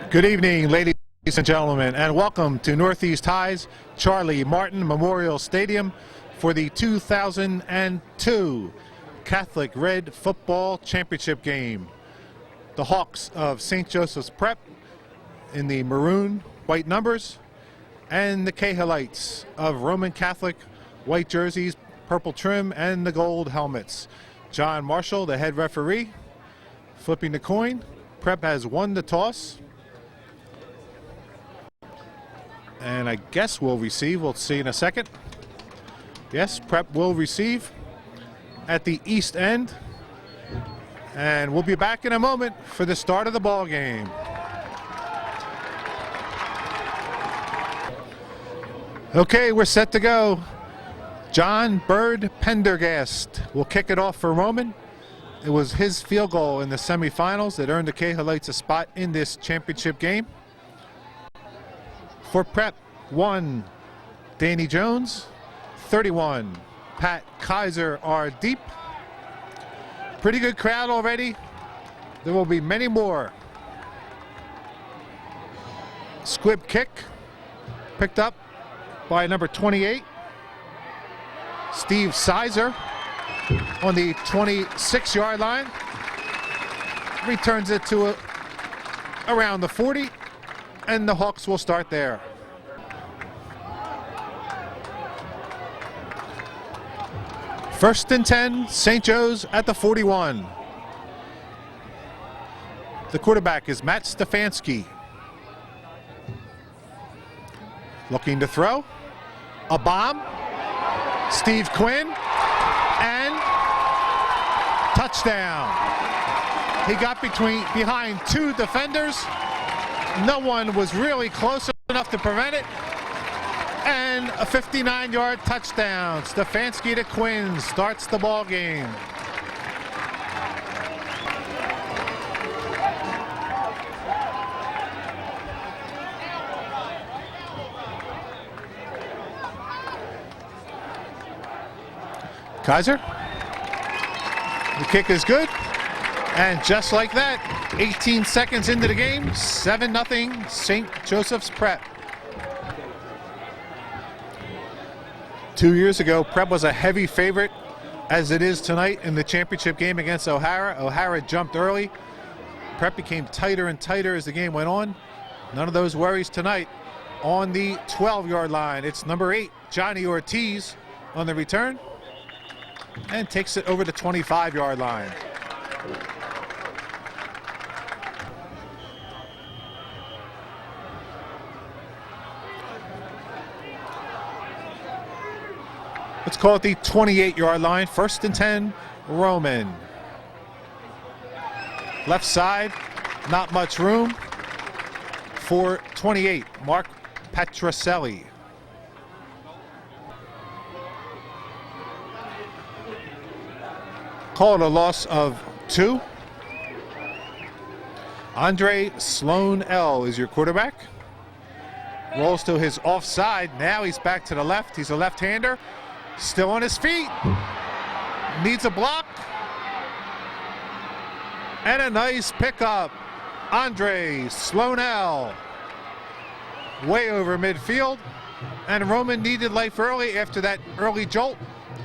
Good evening, ladies and gentlemen, and welcome to Northeast High's Charlie Martin Memorial Stadium for the 2002 Catholic Red Football Championship game. The Hawks of St. Joseph's Prep in the maroon white numbers, and the Cahillites of Roman Catholic white jerseys, purple trim, and the gold helmets. John Marshall, the head referee, flipping the coin. Prep has won the toss, and I guess we'll receive. We'll see in a second. Yes, Prep will receive at the east end, and we'll be back in a moment for the start of the ball game. Okay, we're set to go. John Bird Pendergast will kick it off for Roman. It was his field goal in the semifinals that earned the Cahillites a spot in this championship game. For Prep, 1, Danny Jones. 31, Pat Kaiser are deep. Pretty good crowd already. There will be many more. Squib kick picked up by number 28, Steve Sizer, on the 26-yard line. Returns it to around the 40, and the Hawks will start there. First and 10, St. Joe's at the 41. The quarterback is Matt Stefanski. Looking to throw. A bomb. Steve Quinn. And touchdown. He got behind two defenders. No one was really close enough to prevent it. And a 59-yard touchdown. Stefanski to Quinn starts the ball game. Kaiser. The kick is good. And just like that, 18 seconds into the game, 7-0 St. Joseph's Prep. 2 years ago, Prep was a heavy favorite, as it is tonight in the championship game against O'Hara. O'Hara jumped early. Prep became tighter and tighter as the game went on. None of those worries tonight. On the 12-yard line, it's number 8, Johnny Ortiz, on the return, and takes it over the 25-yard line. Let's call it the 28-yard line. First and 10, Roman. Left side, not much room for 28, Mark Petroselli. Call it a loss of 2. Andre Sloan L is your quarterback. Rolls to his offside. Now he's back to the left. He's a left-hander. Still on his feet. Needs a block. And a nice pickup. Andre Sloanell. Way over midfield. And Roman needed life early after that early jolt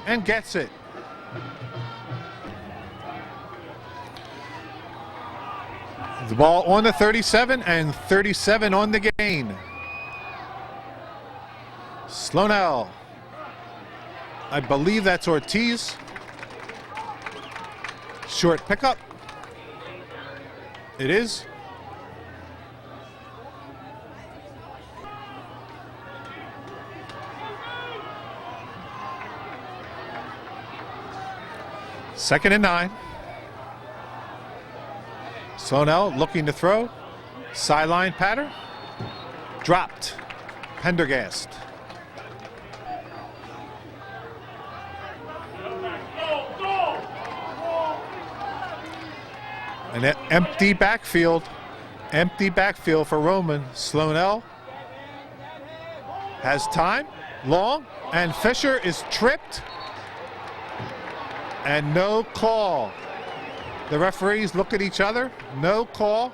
and gets it. The ball on the 37 and 37 on the gain. Sloanell. I believe that's Ortiz. Short pickup. It is. Second and 9. Sloanell looking to throw. Sideline pattern. Dropped. Pendergast. An empty backfield for Roman. Sloanell has time, long, and Fisher is tripped, and no call. The referees look at each other, no call.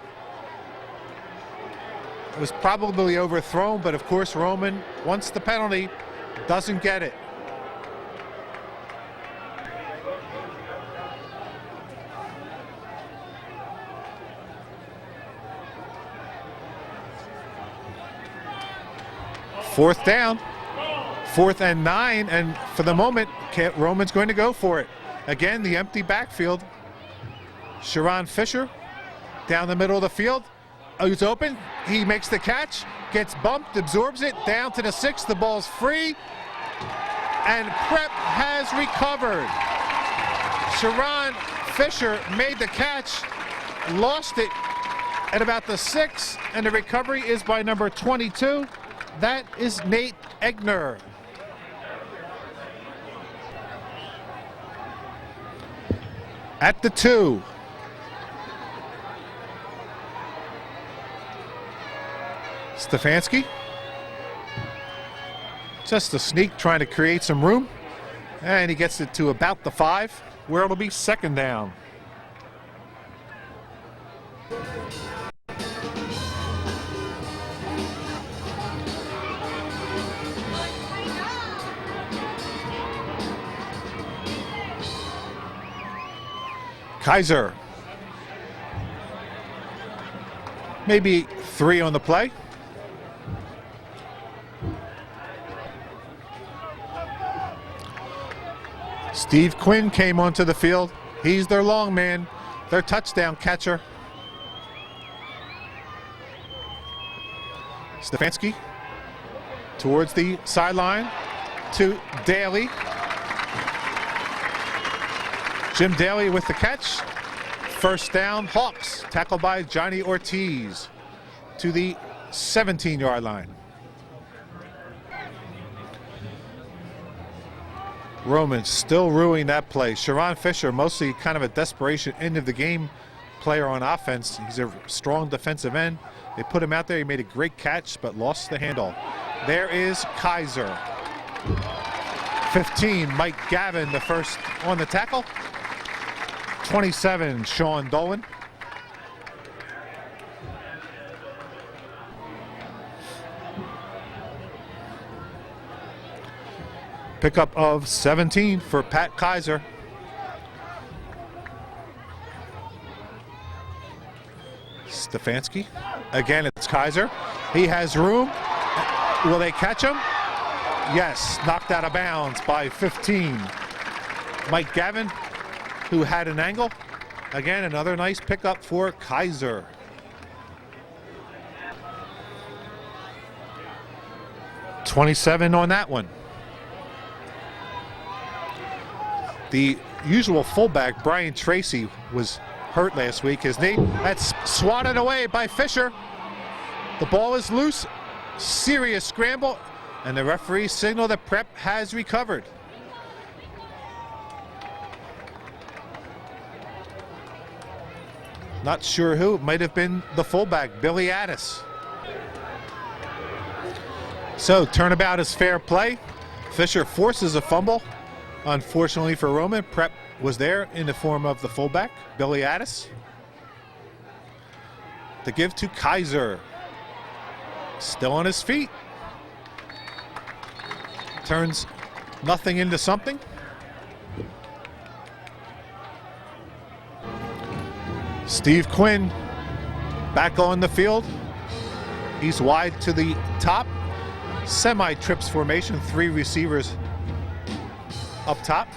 was probably overthrown, but of course Roman, once the penalty, doesn't get it. Fourth down, 4th and 9, and for the moment, Roman's going to go for it. Again, the empty backfield. Sharon Fisher down the middle of the field. Oh, he's open. He makes the catch, gets bumped, absorbs it, down to the 6. The ball's free, and Prep has recovered. Sharon Fisher made the catch, lost it at about the 6, and the recovery is by number 22. That is Nate Egner. At the 2. Stefanski. Just a sneak, trying to create some room. And he gets it to about the 5, where it'll be 2nd down. Kaiser. Maybe 3 on the play. Steve Quinn came onto the field. He's their long man, their touchdown catcher. Stefanski towards the sideline to Daly. Jim Daly with the catch. 1st down, Hawks, tackled by Johnny Ortiz to the 17-yard line. Roman still ruining that play. Sharon Fisher, mostly kind of a desperation end of the game player on offense. He's a strong defensive end. They put him out there. He made a great catch, but lost the handle. There is Kaiser. 15, Mike Gavin, the first on the tackle. 27, Sean Dolan. Pickup of 17 for Pat Kaiser. Stefanski. Again, it's Kaiser. He has room. Will they catch him? Yes, knocked out of bounds by 15. Mike Gavin, who had an angle. Again, another nice pickup for Kaiser. $27 on that one. The usual fullback, Brian Tracy, was hurt last week. His knee, that's swatted away by Fisher. The ball is loose. Serious scramble, and the referee signaled that Prep has recovered. Not sure who. It might have been the fullback, Billy Addis. So turnabout is fair play. Fisher forces a fumble. Unfortunately for Roman, Prep was there in the form of the fullback, Billy Addis. To give to Kaiser. Still on his feet. Turns nothing into something. Steve Quinn back on the field. He's wide to the top. Semi-trips formation, 3 receivers up top.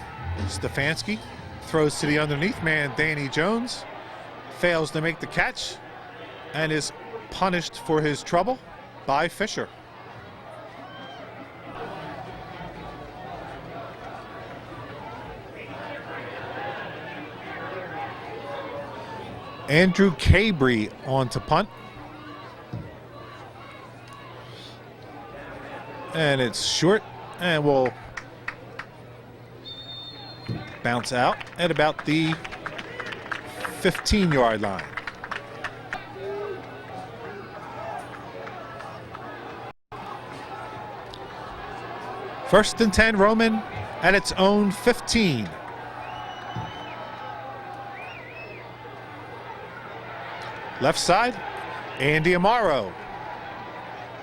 Stefanski throws to the underneath man, Danny Jones. Fails to make the catch and is punished for his trouble by Fisher. Andrew Cabry on to punt. And it's short and will bounce out at about the 15-yard line. First and 10, Roman at its own 15. Left side, Andy Amaro.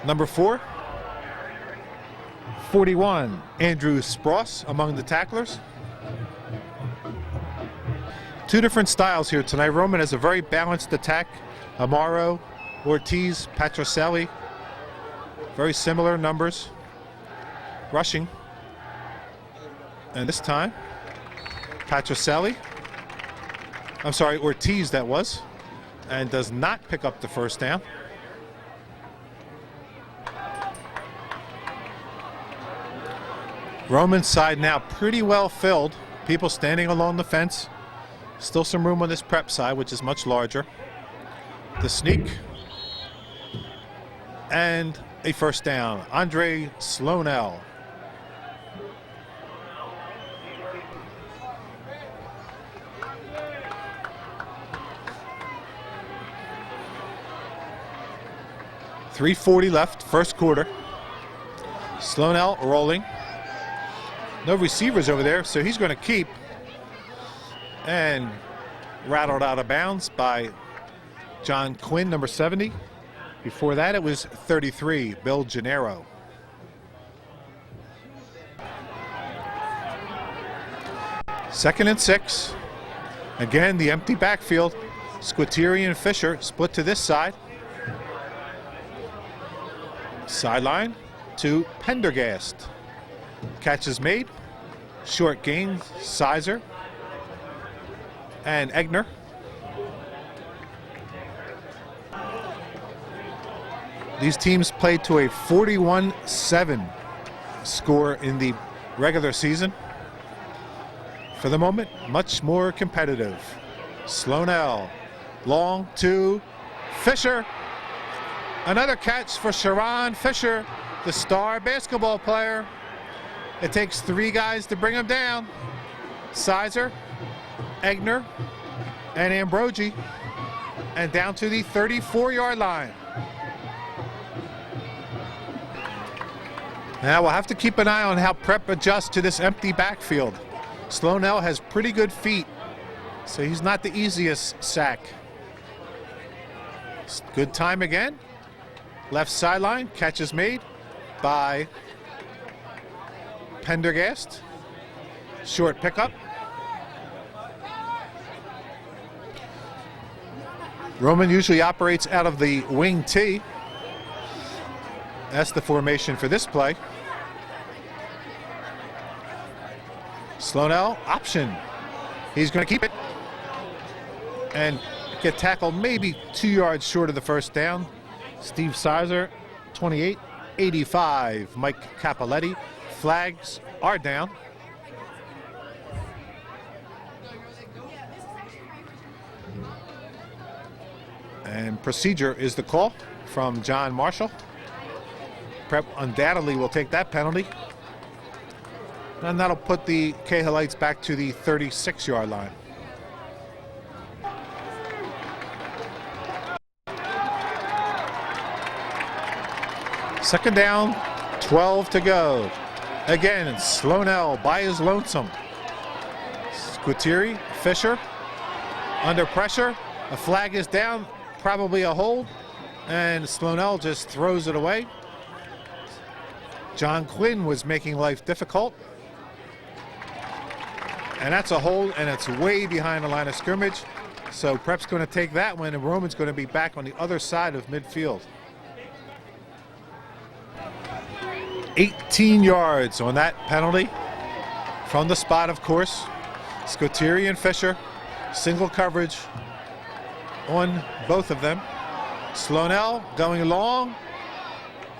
Number 4, 41, Andrew Spross among the tacklers. Two different styles here tonight. Roman has a very balanced attack. Amaro, Ortiz, Patricelli, very similar numbers. Rushing. And this time, Patricelli, I'm sorry, Ortiz that was, and does not pick up the first down. Roman's side now pretty well filled. People standing along the fence. Still some room on this prep side, which is much larger. The sneak. And a first down. Andre Sloanell. .340 left, first quarter. Sloanell rolling. No receivers over there, so he's going to keep. And rattled out of bounds by John Quinn, number 70. Before that, it was 33, Bill Gennaro. Second and 6. Again, the empty backfield. Squitieri and Fisher split to this side. Sideline to Pendergast. Catch is made. Short gain, Sizer and Egner. These teams played to a 41-7 score in the regular season. For the moment, much more competitive. Sloanell, long to Fisher. Another catch for Sharon Fisher, the star basketball player. It takes 3 guys to bring him down. Sizer, Egner, and Ambrogi. And down to the 34-yard line. Now we'll have to keep an eye on how Prep adjusts to this empty backfield. Sloanell has pretty good feet, so he's not the easiest sack. Good time again. Left sideline, catch is made by Pendergast. Short pickup. Roman usually operates out of the wing T. That's the formation for this play. Sloanell, option. He's going to keep it and get tackled maybe 2 yards short of the first down. Steve Sizer, 28-85. Mike Capoletti. Flags are down. And procedure is the call from John Marshall. Prep undoubtedly will take that penalty. And that'll put the Cahillites back to the 36-yard line. Second down, 12 to go. Again, Sloanell by his lonesome. Squitieri, Fisher, under pressure. A flag is down, probably a hold. And Sloanell just throws it away. John Quinn was making life difficult. And that's a hold, and it's way behind the line of scrimmage. So Prep's going to take that one, and Roman's going to be back on the other side of midfield. 18 yards on that penalty. From the spot, of course. Squitieri and Fisher, single coverage on both of them. Sloanell going long,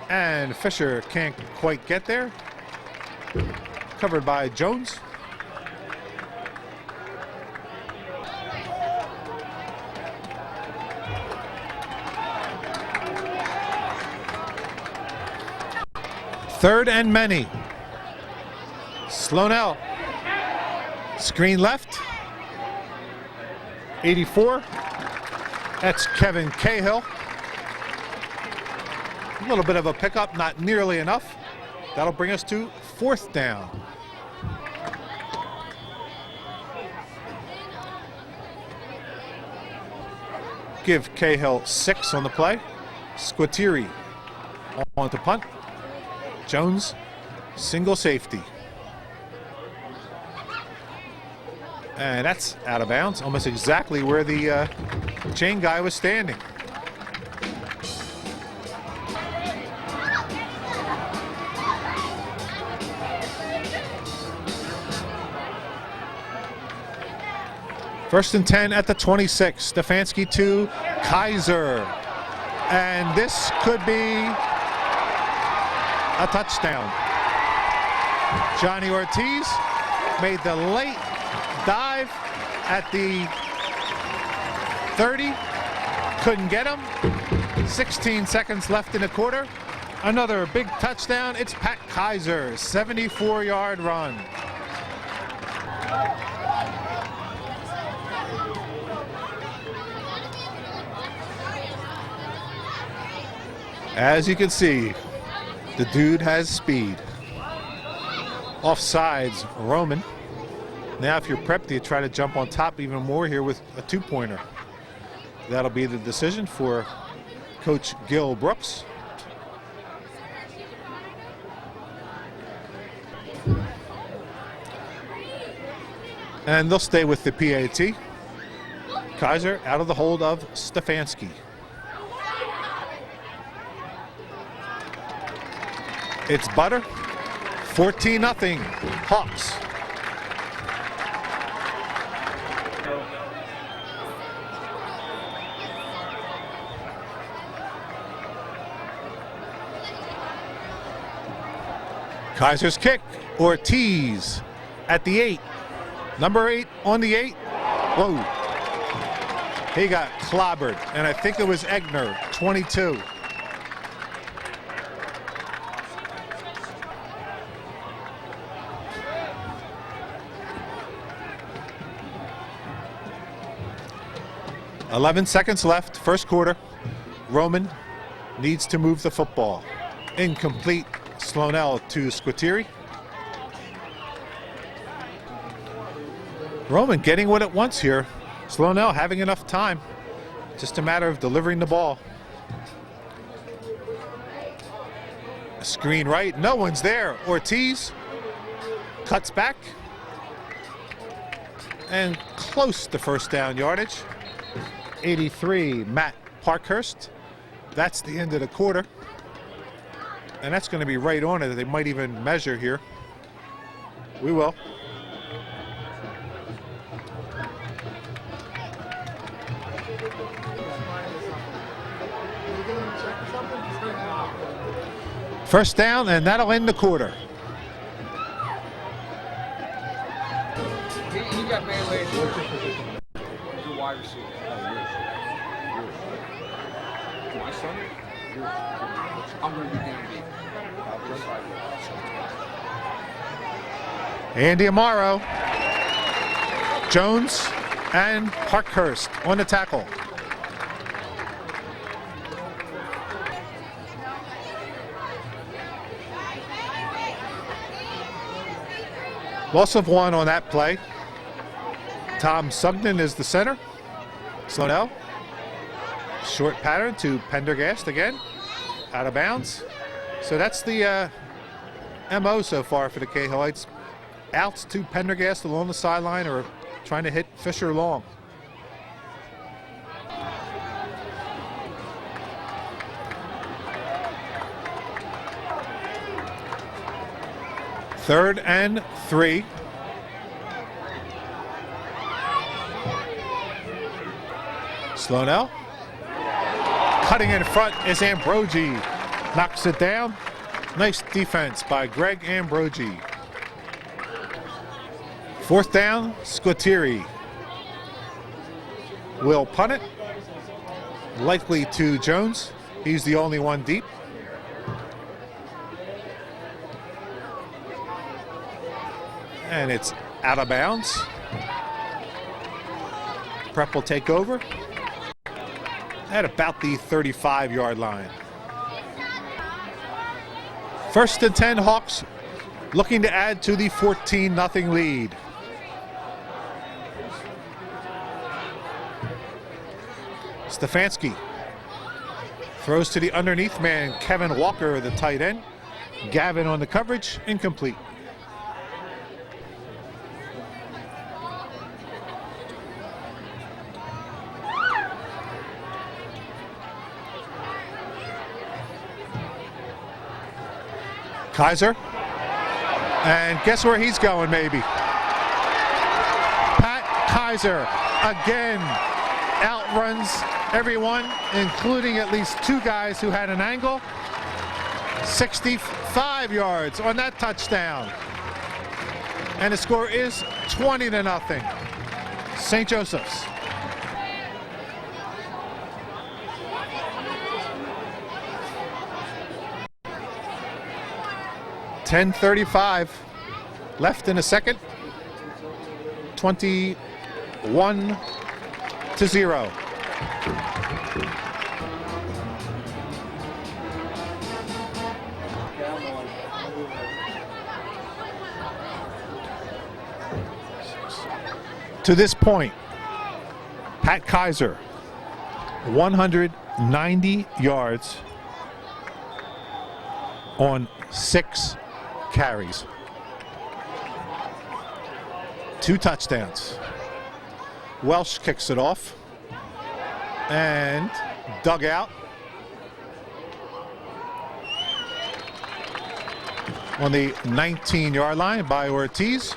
and Fisher can't quite get there. Covered by Jones. Third and many. Sloanell. Screen left. 84. That's Kevin Cahill. A little bit of a pickup, not nearly enough. That'll bring us to fourth down. Give Cahill 6 on the play. Squitieri On to punt. Jones, single safety. And that's out of bounds, almost exactly where the chain guy was standing. First and 10 at the 26. Stefanski to Kaiser. And this could be a touchdown. Johnny Ortiz made the late dive at the 30. Couldn't get him. 16 seconds left in the quarter. Another big touchdown. It's Pat Kaiser, 74-yard run. As you can see, the dude has speed. Offsides, Roman. Now if you're prepped, you try to jump on top even more here with a two-pointer. That'll be the decision for Coach Gil Brooks. And they'll stay with the PAT. Kaiser out of the hold of Stefanski. It's Butter, 14-0, Hawks. Kaiser's kick, Ortiz at the 8. Number 8 on the 8. Whoa. He got clobbered, and I think it was Egner, 22. .11 seconds left, first quarter. Roman needs to move the football. Incomplete. Slonell to Squitieri. Roman getting what it wants here. Slonell having enough time. Just a matter of delivering the ball. A screen right, no one's there. Ortiz cuts back. And close to first down yardage. 83, Matt Parkhurst. That's the end of the quarter. And that's going to be right on it. They might even measure here. We will. First down, and that'll end the quarter. He got melee. What's your position? He's a wide receiver. My son? I'm going to be down deep. Andy Amaro, Jones, and Parkhurst on the tackle. Loss of 1 on that play. Tom Sugden is the center. Slonell. Short pattern to Pendergast again. Out of bounds. So that's the MO so far for the Cahillites. Outs to Pendergast along the sideline or trying to hit Fisher long. Third and 3. Slonell. Cutting in front is Ambrogi. Knocks it down. Nice defense by Greg Ambrogi. Fourth down, Squitieri. Will punt it. Likely to Jones. He's the only one deep. And it's out of bounds. Prep will take over at about the 35-yard line. First and 10, Hawks looking to add to the 14-0 lead. Stefanski Throws to the underneath man, Kevin Walker, the tight end. Gavin on the coverage, incomplete. Kaiser. And guess where he's going, maybe? Pat Kaiser again outruns everyone, including at least two guys who had an angle. 65 yards on that touchdown. And the score is 20-0. St. Joseph's. .35 left in the second. 21-0. To this point, Pat Kaiser, 190 yards on 6 carries. 2 touchdowns. Welsh kicks it off and dug out on the 19-yard line by Ortiz.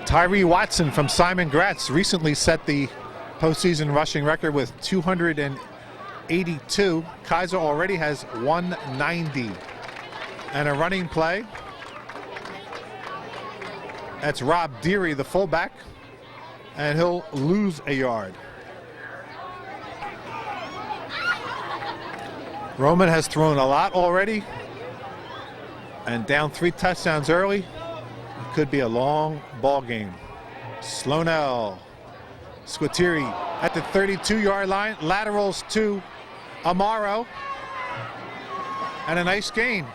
Tyree Watson from Simon Gratz recently set the postseason rushing record with 282. Kaiser already has 190. And a running play. That's Rob Deary, the fullback, and he'll lose a yard. Roman has thrown a lot already and down 3 touchdowns early. It could be a long ball game. Slonell, Squitieri at the 32-yard line, laterals to Amaro, and a nice gain.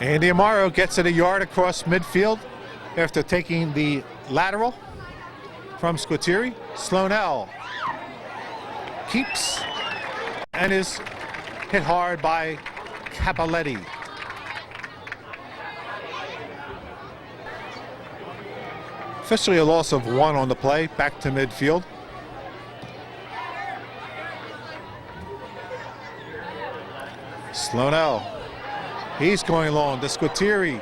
Andy Amaro gets it a yard across midfield after taking the lateral from Squitieri. Slonell keeps and is hit hard by Capoletti. Officially a loss of 1 on the play, back to midfield. Slonell, he's going long to Squitieri.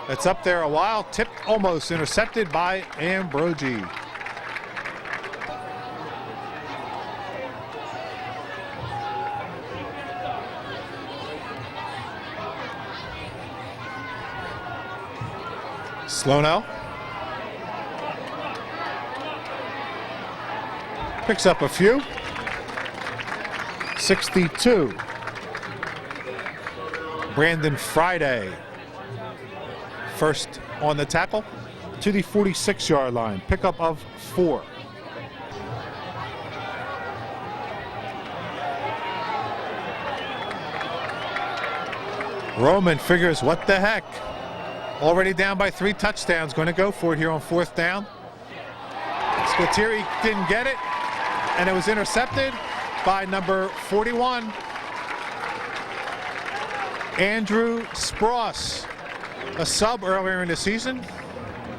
That's up there a while, tipped, almost intercepted by Ambrogi. Slonell picks up a few. 62. Brandon Friday first on the tackle to the 46-yard line. Pickup of 4. Roman figures, what the heck? Already down by 3 touchdowns, going to go for it here on 4th down. Squitieri didn't get it, and it was intercepted by number 41, Andrew Spross, a sub earlier in the season.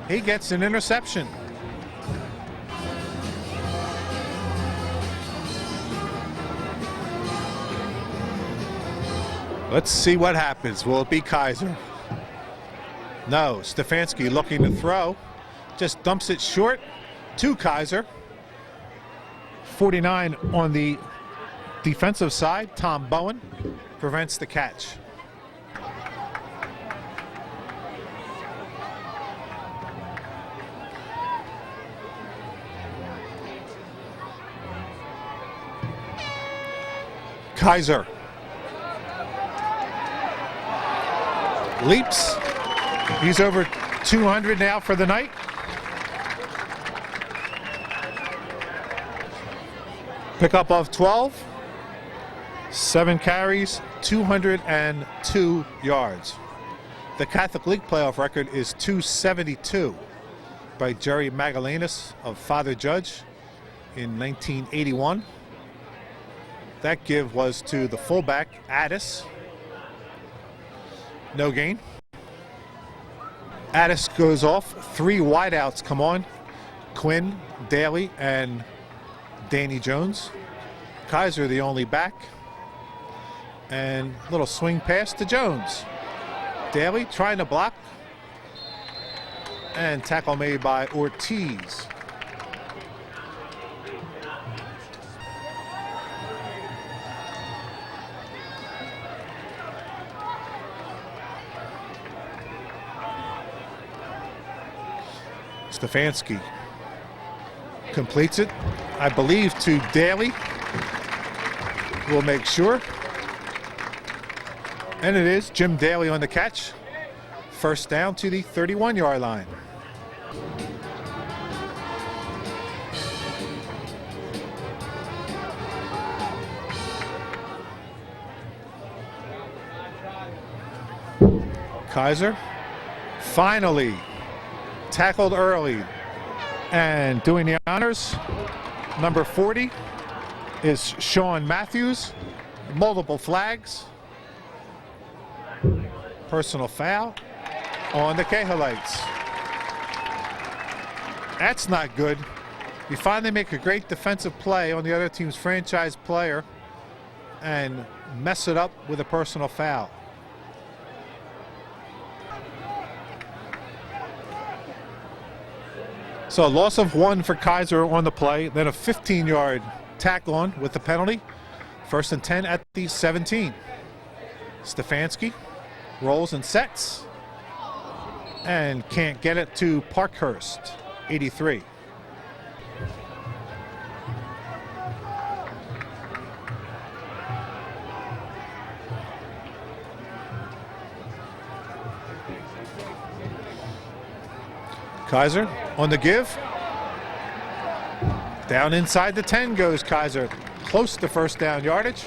He gets an interception. Let's see what happens. Will it be Kaiser? No, Stefanski looking to throw. Just dumps it short to Kaiser. 49 on the defensive side. Tom Bowen prevents the catch. Kaiser leaps. He's over 200 now for the night. Pickup of 12, 7 carries, 202 yards. The Catholic League playoff record is 272 by Jerry Magallanes of Father Judge in 1981. That give was to the fullback, Addis. No gain. Addis goes off. 3 wideouts come on. Quinn, Daly, and Danny Jones. Kaiser the only back. And little swing pass to Jones. Daly trying to block. And tackle made by Ortiz. Stefanski completes it, I believe, to Daly. We'll make sure. And it is Jim Daly on the catch. First down to the 31-yard line. Kaiser finally tackled early and doing the honors. Number 40 is Sean Matthews. Multiple flags. Personal foul on the Cahillites. That's not good. You finally make a great defensive play on the other team's franchise player and mess it up with a personal foul. So a loss of 1 for Kaiser on the play, then a 15-yard tack on with the penalty. First and 10 at the 17. Stefanski rolls and sets and can't get it to Parkhurst, 83. Kaiser on the give. Down inside the 10 goes Kaiser. Close to first down yardage.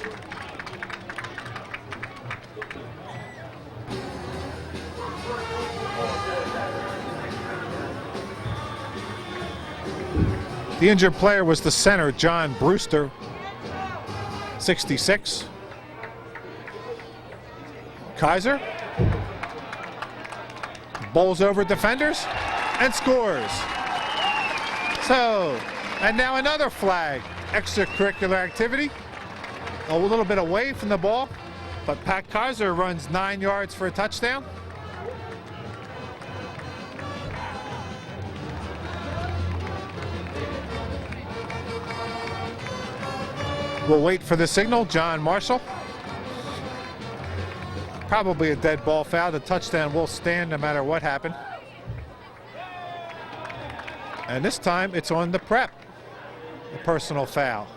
The injured player was the center, John Brewster, 66. Kaiser bowls over defenders and scores. So, and now another flag. Extracurricular activity. A little bit away from the ball, but Pat Kaiser runs 9 yards for a touchdown. We'll wait for the signal. John Marshall. Probably a dead ball foul. The touchdown will stand no matter what happened. And this time it's on the prep. A personal foul.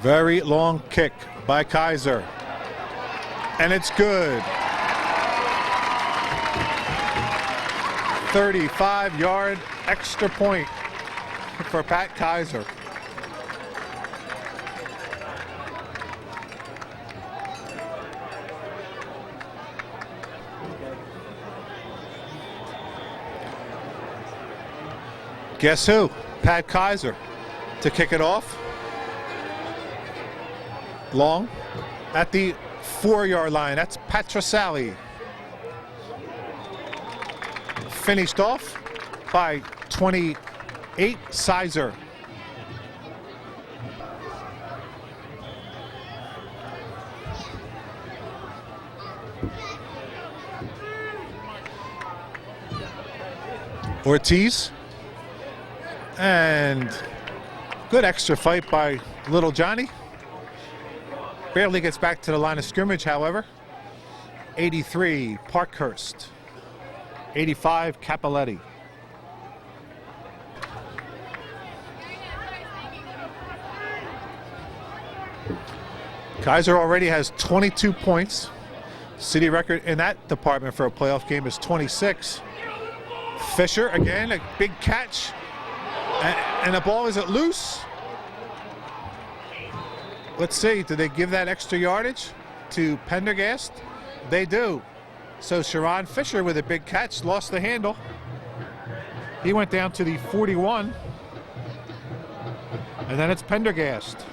Very long kick by Kaiser. And it's good. 35-yard extra point for Pat Kaiser. Guess who? Pat Kaiser to kick it off. Long at the 4-yard line. That's Patricelli. Finished off by 28, Sizer. Ortiz. And good extra fight by Little Johnny. Barely gets back to the line of scrimmage, however. 83, Parkhurst. 85, Capoletti. Kaiser already has 22 points. City record in that department for a playoff game is 26. Fisher again, a big catch. And the ball, is it loose? Let's see, do they give that extra yardage to Pendergast? They do. So Sharon Fisher with a big catch lost the handle. He went down to the 41. And then it's Pendergast.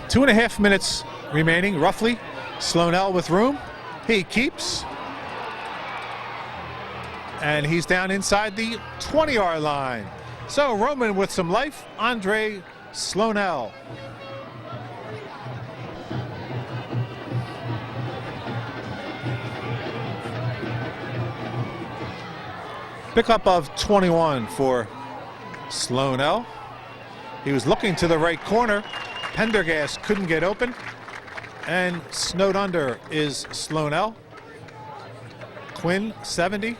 Two and a half minutes remaining, roughly. Sloanell with room. He keeps. And he's down inside the 20-yard line. So Roman with some life, Andre Sloanell. Pickup of 21 for Sloanell. He was looking to the right corner. Pendergast couldn't get open. And snowed under is Sloanell. Quinn, 70.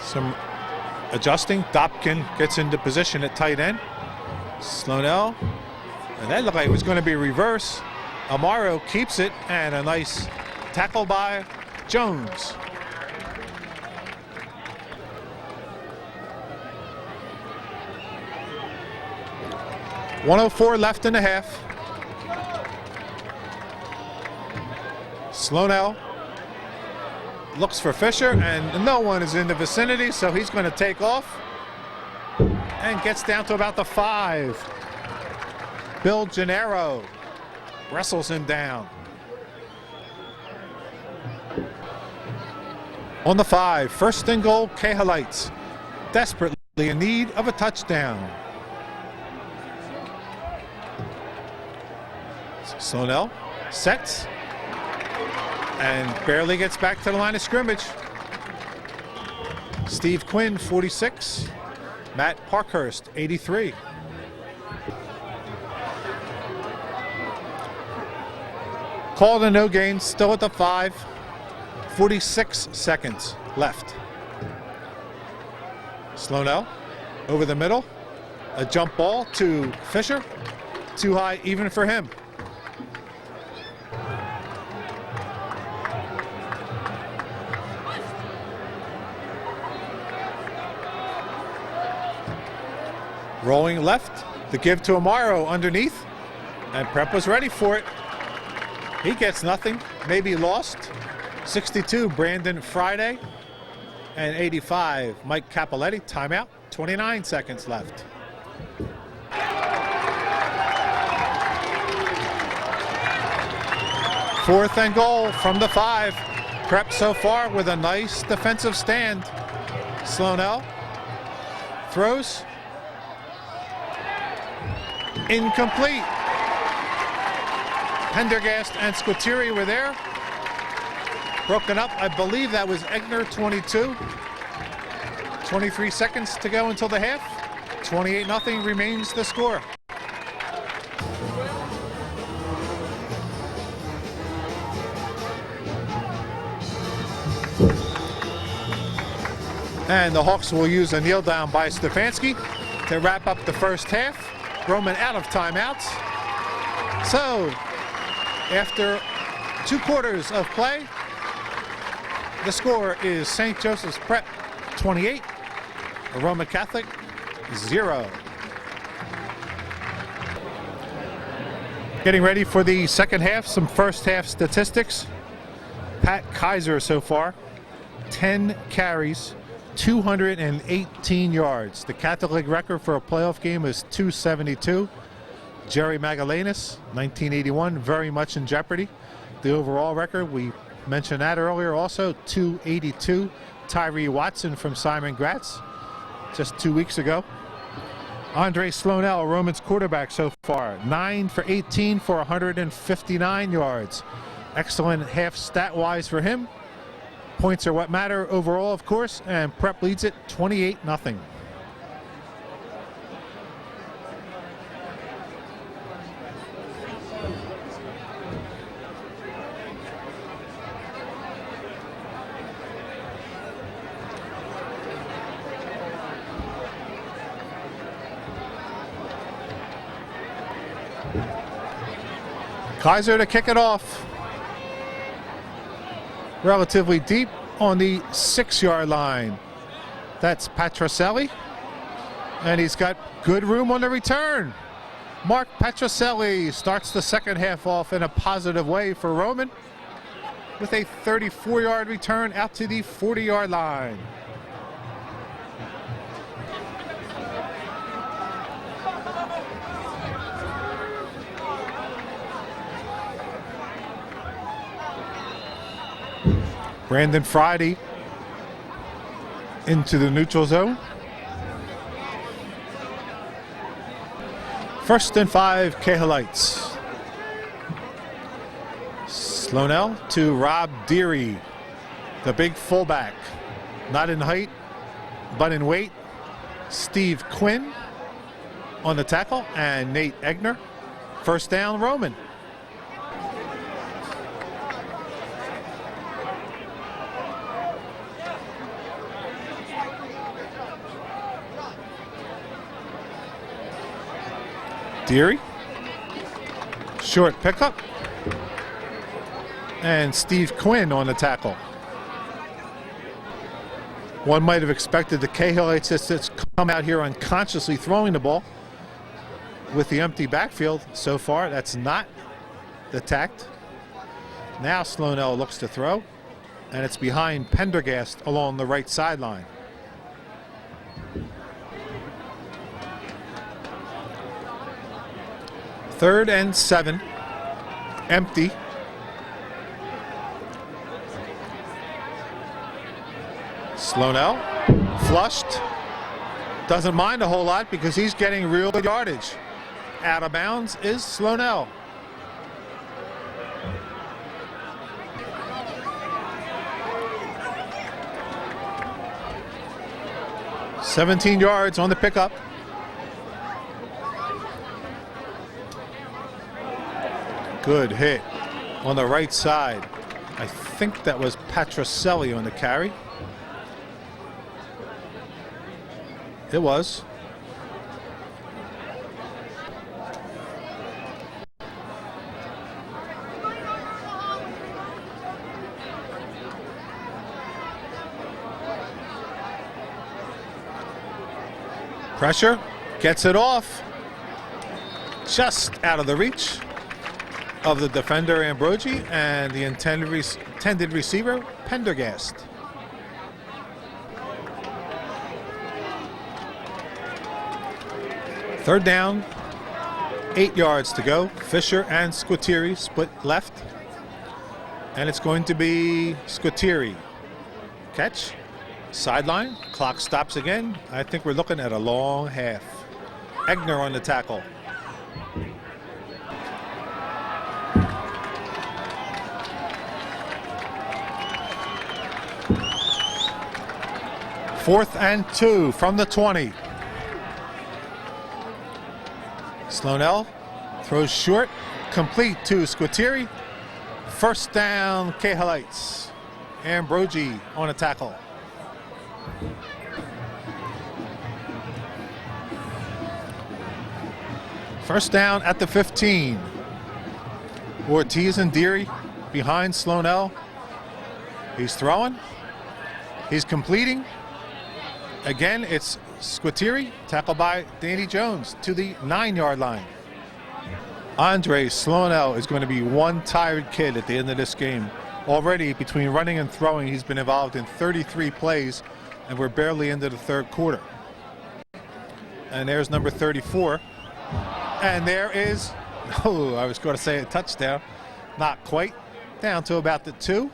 Some adjusting. Dopkin gets into position at tight end. Sloanell. And that looked like it was going to be reverse. Amaro keeps it, and a nice tackle by Jones. .104 left in the half. Sloanell looks for Fisher, and no one is in the vicinity, so he's going to take off and gets down to about the 5. Bill Gennaro wrestles him down. On the 5, first and goal, Cahalites, desperately in need of a touchdown. Sloanell sets and barely gets back to the line of scrimmage. Steve Quinn, 46. Matt Parkhurst, 83. Called a no gain, still at the 5. 46 seconds left. Sloanell over the middle. A jump ball to Fisher. Too high even for him. Rolling left, the give to Amaro underneath, and Prep was ready for it. He gets nothing, maybe lost. 62, Brandon Friday, and 85, Mike Capoletti. Timeout, 29 seconds left. Fourth and goal from the 5. Prep so far with a nice defensive stand. Sloanell throws. Incomplete. Pendergast and Squitieri were there. Broken up, I believe that was Egner, 22. 23 seconds to go until the half. 28-0 remains the score. And the Hawks will use a kneel down by Stefanski to wrap up the first half. Roman out of timeouts. So, after 2 quarters of play, the score is St. Joseph's Prep 28, Roman Catholic 0. Getting ready for the second half, some first half statistics. Pat Kaiser so far, 10 carries, 218 yards. The Catholic League record for a playoff game is 272. Jerry Magallanes, 1981, very much in jeopardy. The overall record, we mentioned that earlier also, 282. Tyree Watson from Simon Gratz, just 2 weeks ago. Andre Sloanell, Roman's quarterback so far, 9 for 18 for 159 yards. Excellent half stat-wise for him. Points are what matter overall, of course, and Prep leads it 28-0. Kaiser to kick it off. Relatively deep on the 6-yard line. That's Petroselli. And he's got good room on the return. Mark Petroselli starts the second half off in a positive way for Roman with a 34-yard return out to the 40-yard line. Brandon Friday into the neutral zone. 1st and 5, Cahalites. Slonell to Rob Deary, the big fullback. Not in height, but in weight. Steve Quinn on the tackle, and Nate Egner. 1st down, Roman. Deary, short pickup, and Steve Quinn on the tackle. One might have expected the Cahalites to come out here unconsciously throwing the ball with the empty backfield. So far, that's not the tact. Now Slonell looks to throw, and it's behind Pendergast along the right sideline. Third and 7, empty. Slonell, flushed. Doesn't mind a whole lot because he's getting real yardage. Out of bounds is Slonell. "17 yards on the pickup. Good hit on the right side. I think that was Petroselli on the carry. It was. Pressure, gets it off. Just out of the reach of the defender Ambrogi and the intended receiver Pendergast. Third down, 8 yards to go. Fisher and Squitieri split left, and it's going to be Squitieri. Catch, sideline, clock stops again. I think we're looking at a long half. Egner on the tackle. Fourth and 2 from the 20. Slonell throws short, complete to Squitieri. First down, Cahalites. Ambrogi on a tackle. First down at the 15. Ortiz and Deary behind Slonell. He's throwing. He's completing. Again, it's Squitieri, tackled by Danny Jones to the 9-yard line. Andre Slonell is going to be one tired kid at the end of this game. Already, between running and throwing, he's been involved in 33 plays, and we're barely into the third quarter. And there's number 34. And there is, oh, I was going to say a touchdown. Not quite. Down to about the 2.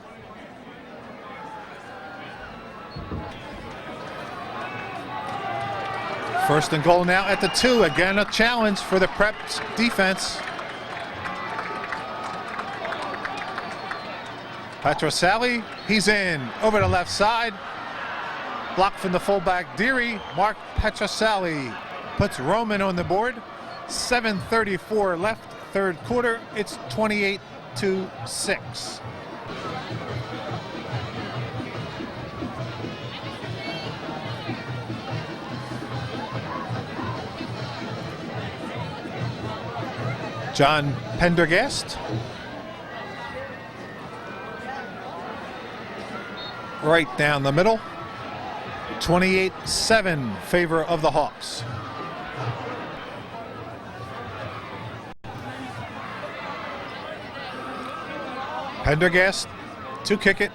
First and goal now at the 2. Again, a challenge for the Preps defense. Petroselli, he's in over the left side. Blocked from the fullback Deary. Mark Petroselli puts Roman on the board. 7:34 left, third quarter. It's 28-6. John Pendergast. Right down the middle. 28-7 favor of the Hawks. Pendergast to kick it.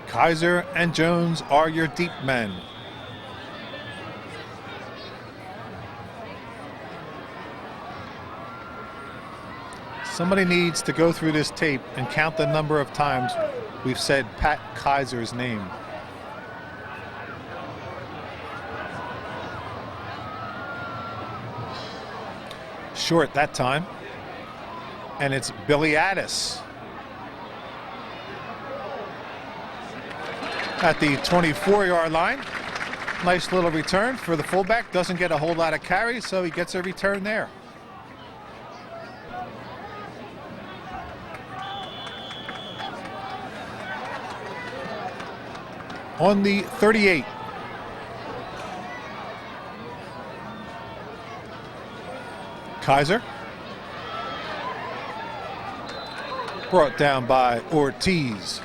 Kaiser and Jones are your deep men. Somebody needs to go through this tape and count the number of times we've said Pat Kaiser's name. Short that time. And it's Billy Addis at the 24-yard line. Nice little return for the fullback. Doesn't get a whole lot of carries, so he gets a return there. On the 38. Kaiser. Brought down by Ortiz.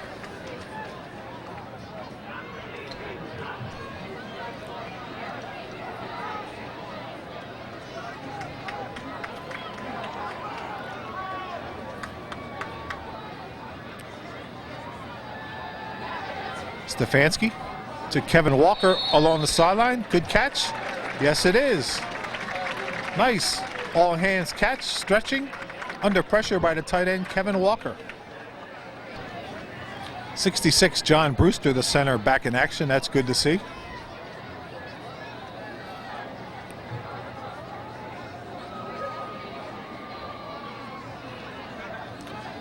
Stefanski to Kevin Walker along the sideline. Good catch. Yes, it is. Nice all hands catch, stretching. Under pressure by the tight end, Kevin Walker. 66, John Brewster, the center, back in action. That's good to see.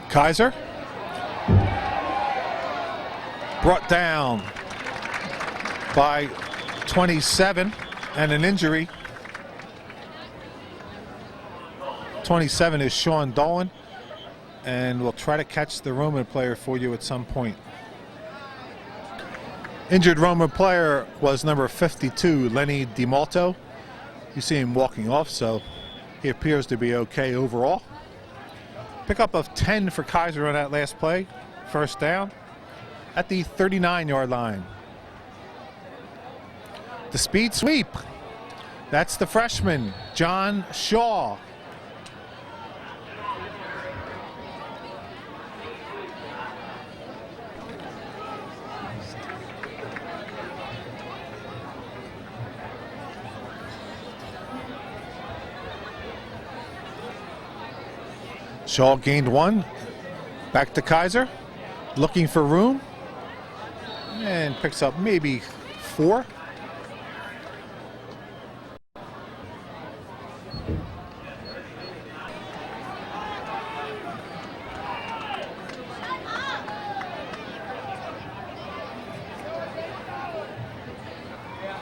Kaiser. Brought down by 27 and an injury. 27 is Sean Dolan, and we'll try to catch the Roman player for you at some point. Injured Roman player was number 52, Lenny DiMalto. You see him walking off, so he appears to be okay overall. Pickup of 10 for Kaiser on that last play. First down at the 39-yard line. The speed sweep. That's the freshman, John Shaw. Shaw gained one. Back to Kaiser. Looking for room. And picks up maybe 4.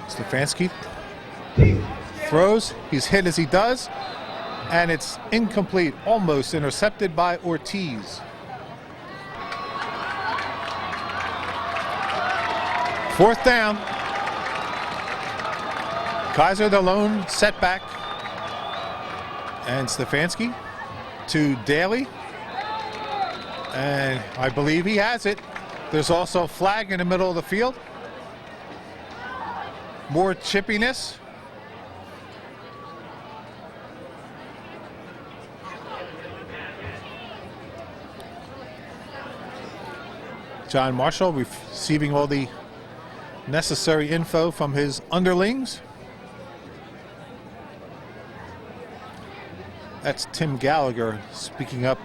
Stefanski throws. He's hit as he does. And it's incomplete, almost intercepted by Ortiz. Fourth down. Kaiser the lone setback. And Stefanski to Daly. And I believe he has it. There's also a flag in the middle of the field. More chippiness. John Marshall receiving all the necessary info from his underlings. That's Tim Gallagher speaking up.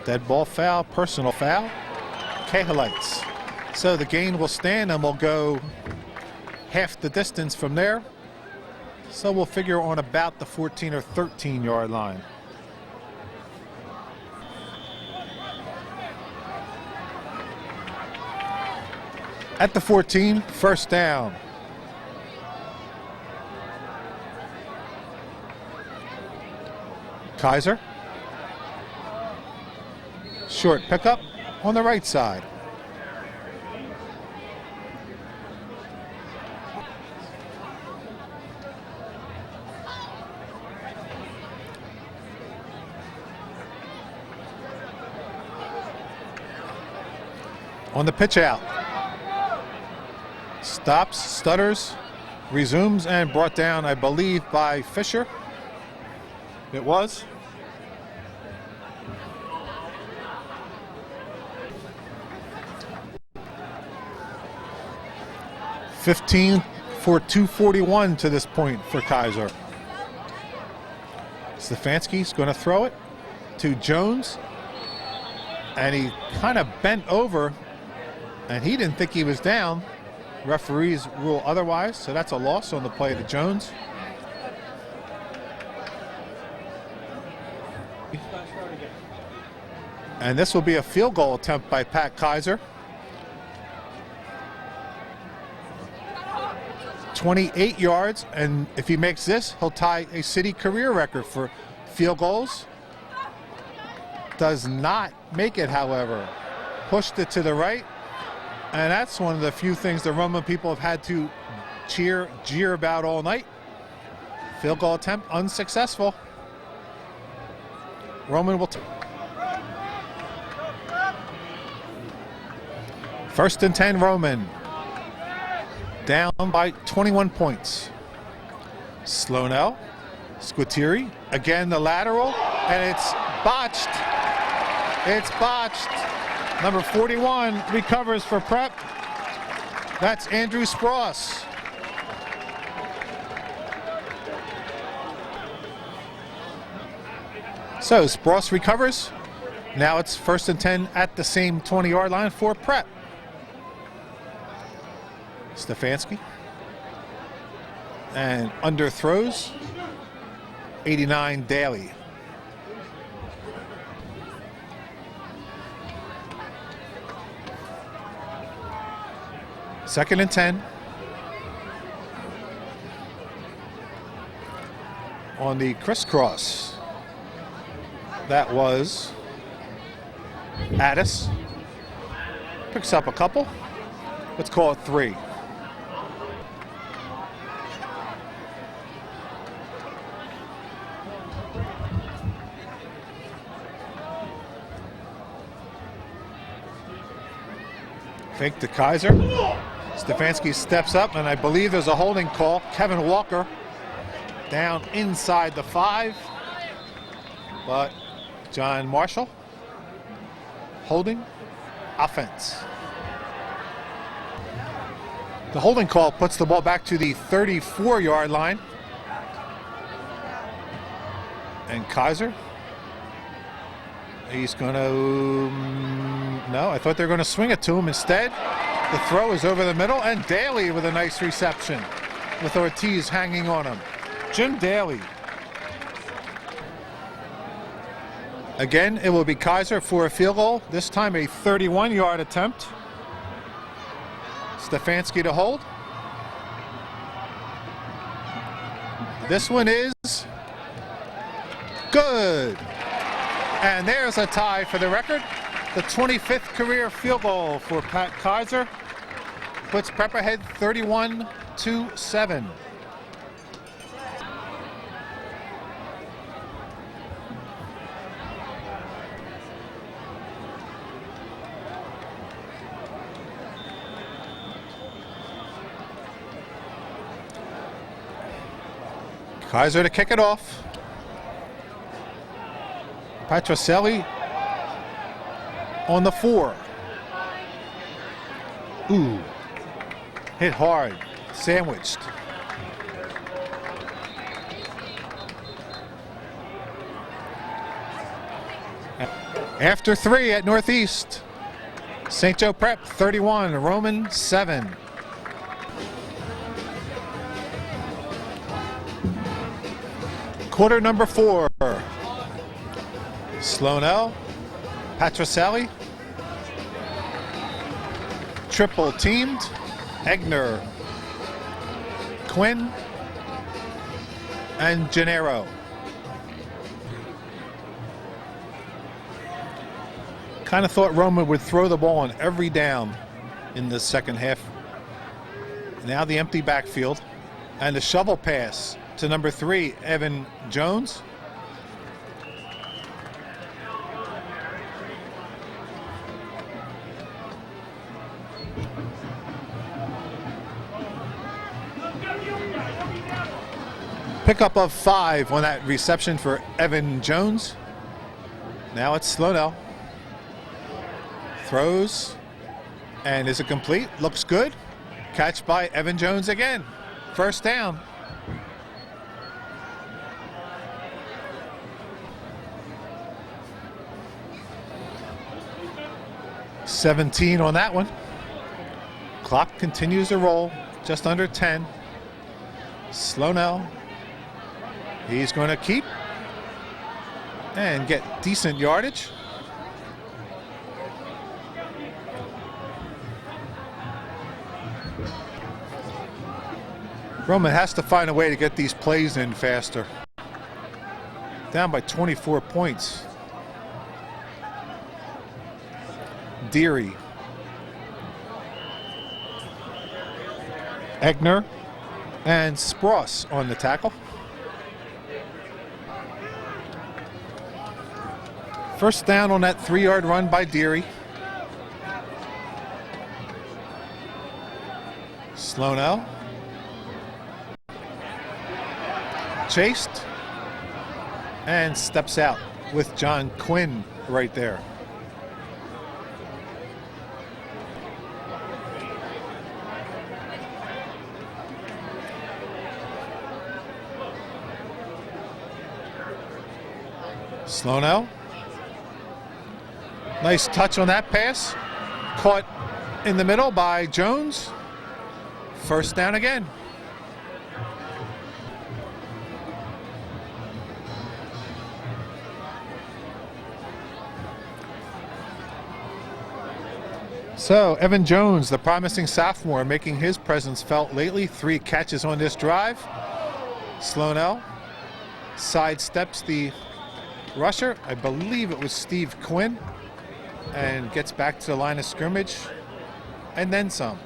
Dead ball foul, personal foul, Cahalites. So the gain will stand and we'll go half the distance from there. So we'll figure on about the 14 or 13-yard line. At the 14, first down. Kaiser. Short pickup on the right side. On the pitch out. Stops, stutters, resumes, and brought down, I believe, by Fisher. It was. $15 for $241 to this point for Kaiser. Stefanski's going to throw it to Jones, and he kind of bent over, and he didn't think he was down. Referees rule otherwise, so that's a loss on the play to Jones. And this will be a field goal attempt by Pat Kaiser. 28 yards, and if he makes this, he'll tie a city career record for field goals. Does not make it, however. Pushed it to the right, and that's one of the few things the Roman people have had to jeer about all night. Field goal attempt unsuccessful. Roman will. First and 10, Roman. Down by 21 points. Slonell, Squitieri, again the lateral, and it's botched. It's botched. Number 41 recovers for Prep. That's Andrew Spross. So Spross recovers. Now it's first and 10 at the same 20-yard line for Prep. Stefanski. And underthrows. 89 Daly. Second and 10. On the crisscross. That was Addis. Picks up a couple. Let's call it 3. Fake to Kaiser. Stefanski steps up, and I believe there's a holding call. Kevin Walker down inside the 5. But John Marshall holding offense. The holding call puts the ball back to the 34-yard line. And Kaiser, he's going to, no, I thought they were going to swing it to him. Instead, the throw is over the middle, and Daly with a nice reception with Ortiz hanging on him. Jim Daly. Again, it will be Kaiser for a field goal, this time a 31-yard attempt. Stefanski to hold. This one is good. And there's a tie for the record. The 25th career field goal for Pat Kaiser puts Prep ahead 31-7. Kaiser to kick it off. Petrocelli on the 4. Ooh. Hit hard. Sandwiched. After 3 at Northeast. St. Joe Prep 31, Roman 7. Quarter number 4. Slonell, Petrocelli, triple teamed, Egner, Quinn, and Gennaro. Kind of thought Roman would throw the ball on every down in the second half. Now the empty backfield and the shovel pass to number 3, Evan Jones. Pickup of 5 on that reception for Evan Jones. Now it's Slonell. Throws. And is it complete? Looks good. Catch by Evan Jones again. First down. $17 on that one. Clock continues to roll. Just under 10. Slonell. He's going to keep and get decent yardage. Roman has to find a way to get these plays in faster. Down by 24 points. Deary. Egner and Spross on the tackle. First down on that 3-yard run by Deary. Slonell. Chased. And steps out with John Quinn right there. Slonell. Nice touch on that pass. Caught in the middle by Jones. First down again. So Evan Jones, the promising sophomore, making his presence felt lately. 3 catches on this drive. Slonell sidesteps the rusher. I believe it was Steve Quinn. And gets back to the line of scrimmage. And then some.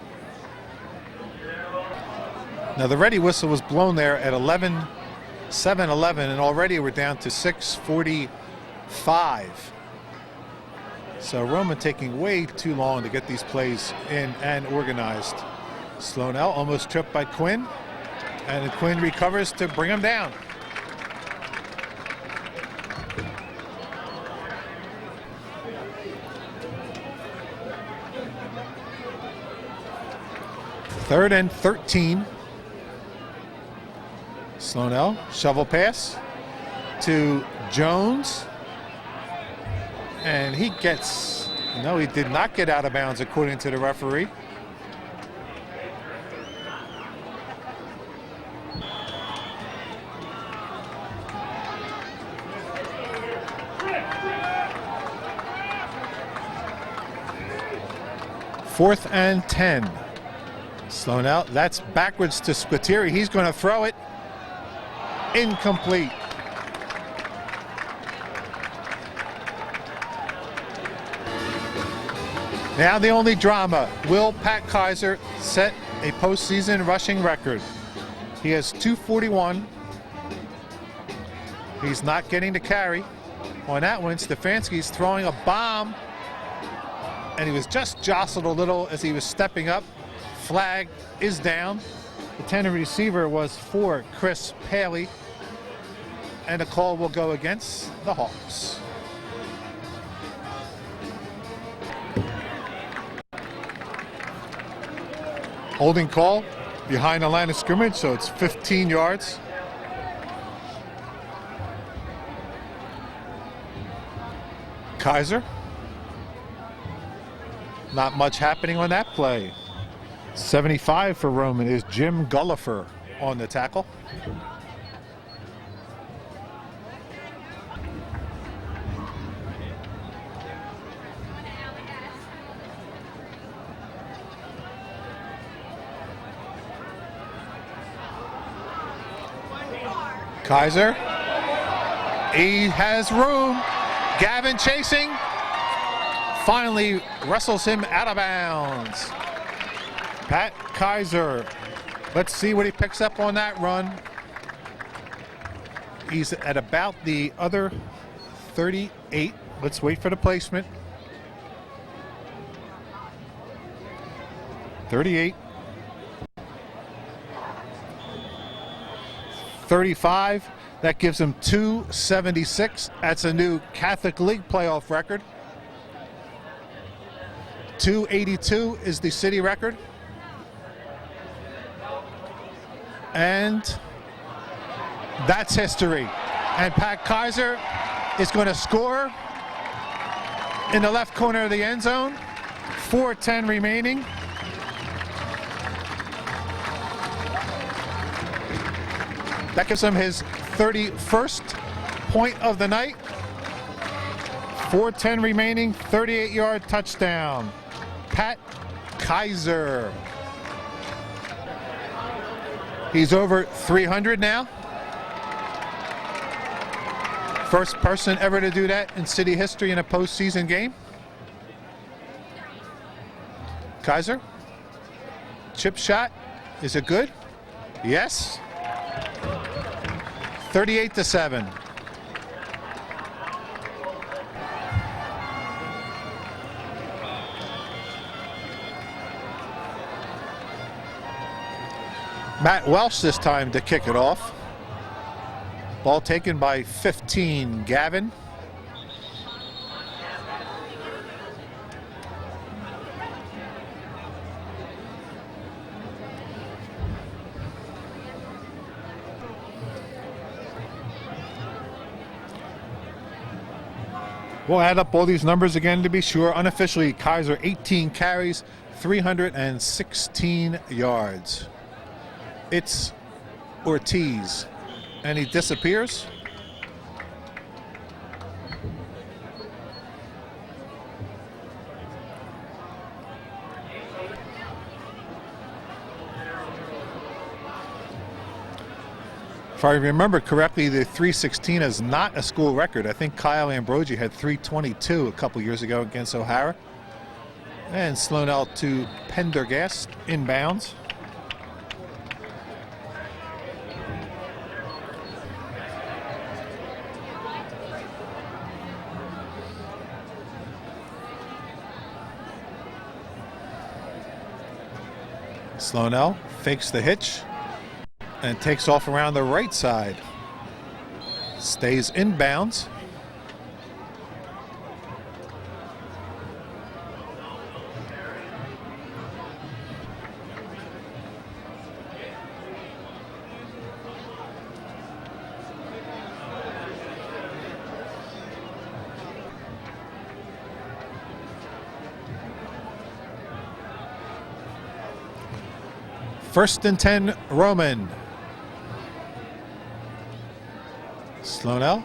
Now the ready whistle was blown there at 7:11, and already we're down to 6:45. So Roman taking way too long to get these plays in and organized. Slonell almost tripped by Quinn, and Quinn recovers to bring him down. Third and 13. Slonell, shovel pass to Jones. And he gets, no, he did not get out of bounds according to the referee. Fourth and 10. Slonell, that's backwards to Spiteri. He's going to throw it. Incomplete. Now the only drama. Will Pat Kaiser set a postseason rushing record? He has 241. He's not getting the carry. On that one, Stefanski's throwing a bomb. And he was just jostled a little as he was stepping up. Flag is down. The intended receiver was for Chris Paley. And the call will go against the Hawks. Holding call behind the line of scrimmage, so it's 15 yards. Kaiser. Not much happening on that play. 75 for Roman is Jim Gullifer on the tackle. Kaiser, he has room. Gavin chasing, finally wrestles him out of bounds. Pat Kaiser, let's see what he picks up on that run. He's at about the other 38. Let's wait for the placement. 38. 35. That gives him 276. That's a new Catholic League playoff record. 282 is the city record. And that's history. And Pat Kaiser is going to score in the left corner of the end zone. 4:10 remaining. That gives him his 31st point of the night. 4:10 remaining, 38-yard touchdown. Pat Kaiser. He's over 300 now. First person ever to do that in city history in a postseason game. Kaiser. Chip shot. Is it good? Yes. 38-7. Matt Welsh this time to kick it off. Ball taken by 15, Gavin. We'll add up all these numbers again to be sure. Unofficially, Kaiser 18 carries, 316 yards. It's Ortiz, and he disappears. If I remember correctly, the 316 is not a school record. I think Kyle Ambrogi had 322 a couple years ago against O'Hara. And Slonell to Pendergast, inbounds. Slonell fakes the hitch and takes off around the right side. Stays inbounds. First and 10, Roman. Slonell.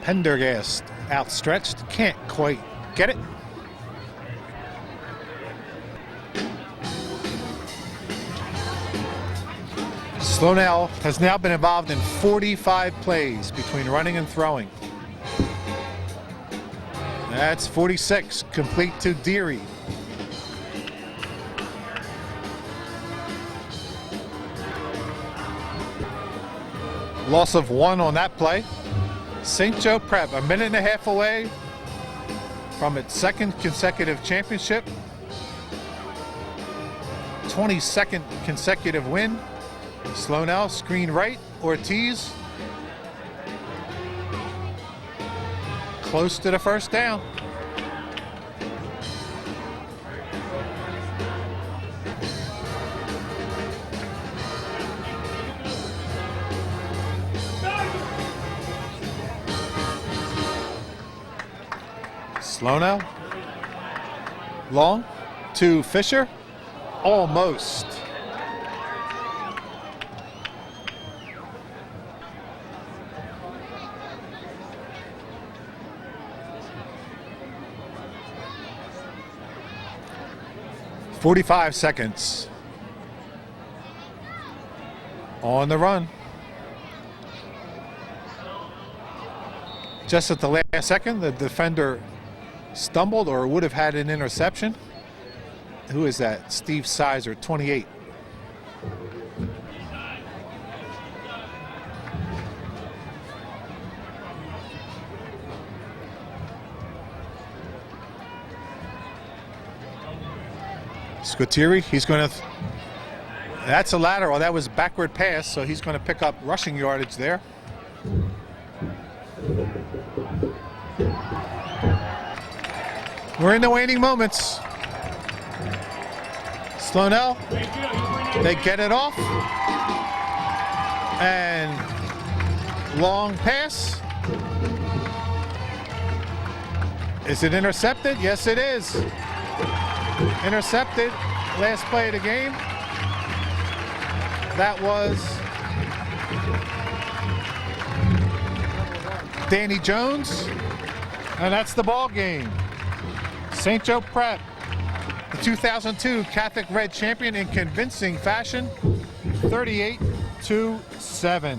Pendergast outstretched, can't quite get it. Slonell has now been involved in 45 plays between running and throwing. That's 46, complete to Deary. Loss of 1 on that play. St. Joe Prep, a minute and a half away from its second consecutive championship. 22nd consecutive win. Slonell, screen right, Ortiz. Close to the first down. Slonell, long to Fisher, almost. "45 seconds on the run." Just at the last second, the defender stumbled or would have had an interception. Who is that? Steve Sizer, 28. Scotiri, he's going to That's a lateral. That was backward pass, so he's going to pick up rushing yardage there. We're in the waning moments. Slonell, they get it off. And long pass. Is it intercepted? Yes, it is. Intercepted. Last play of the game. That was Danny Jones. And that's the ball game. St. Joe Prep, the 2002 Catholic Red champion in convincing fashion, 38-7.